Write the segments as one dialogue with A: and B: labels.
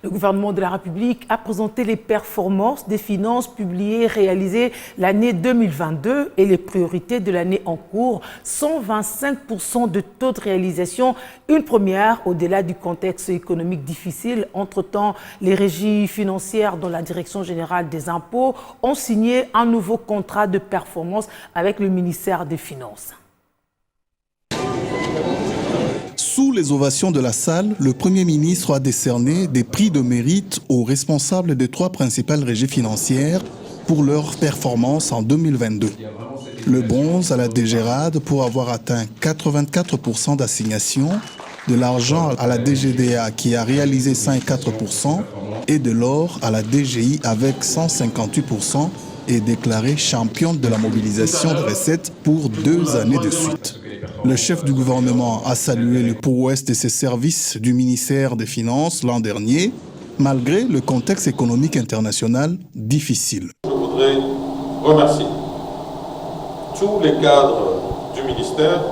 A: Le gouvernement de la République a présenté les performances des finances publiées et réalisées l'année 2022 et les priorités de l'année en cours. 125% de taux de réalisation, une première au-delà du contexte économique difficile. Entre-temps, les régies financières dans la Direction générale des impôts ont signé un nouveau contrat de performance avec le ministère des Finances.
B: Sous les ovations de la salle, le Premier ministre a décerné des prix de mérite aux responsables des 3 principales régies financières pour leur performance en 2022. Le bronze à la DGRAD pour avoir atteint 84% d'assignation, de l'argent à la DGDA qui a réalisé 104% et de l'or à la DGI avec 158% et déclaré championne de la mobilisation de recettes pour 2 années de suite. Le chef du gouvernement a salué le prouesse de ses services du ministère des Finances l'an dernier, malgré le contexte économique international difficile.
C: Je voudrais remercier tous les cadres du ministère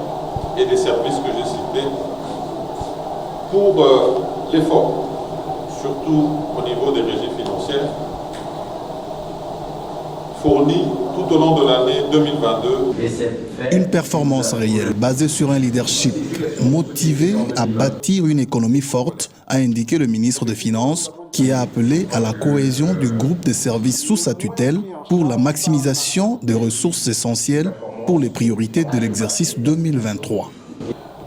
C: et des services que j'ai cités pour l'effort, surtout au niveau des régies financières, fourni tout au long de l'année 2022.
B: Une performance réelle basée sur un leadership motivé à bâtir une économie forte, a indiqué le ministre des Finances, qui a appelé à la cohésion du groupe de services sous sa tutelle pour la maximisation des ressources essentielles pour les priorités de l'exercice 2023.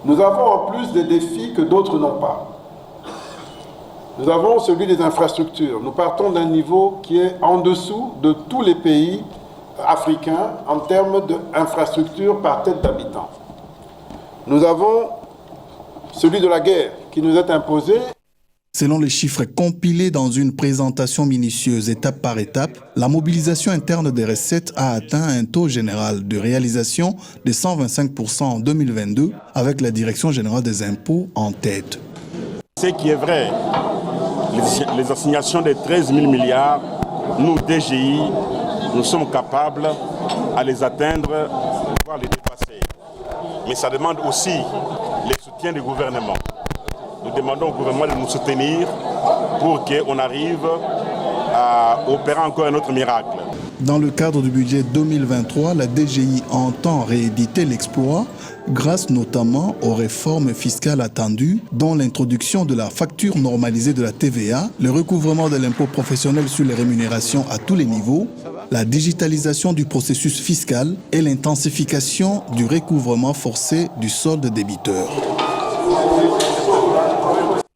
D: Nous avons en plus des défis que d'autres n'ont pas. Nous avons celui des infrastructures. Nous partons d'un niveau qui est en dessous de tous les pays africains en termes d'infrastructures par tête d'habitant. Nous avons celui de la guerre qui nous est imposé.
B: Selon les chiffres compilés dans une présentation minutieuse étape par étape, la mobilisation interne des recettes a atteint un taux général de réalisation de 125% en 2022 avec la Direction générale des impôts en tête.
E: Ce qui est vrai, les assignations de 13 000 milliards, nous, DGI, nous sommes capables à les atteindre, voire les dépasser. Mais ça demande aussi le soutien du gouvernement. Nous demandons au gouvernement de nous soutenir pour qu'on arrive à opérer encore un autre miracle.
B: Dans le cadre du budget 2023, la DGI entend rééditer l'exploit grâce notamment aux réformes fiscales attendues, dont l'introduction de la facture normalisée de la TVA, le recouvrement de l'impôt professionnel sur les rémunérations à tous les niveaux, la digitalisation du processus fiscal et l'intensification du recouvrement forcé du solde débiteur.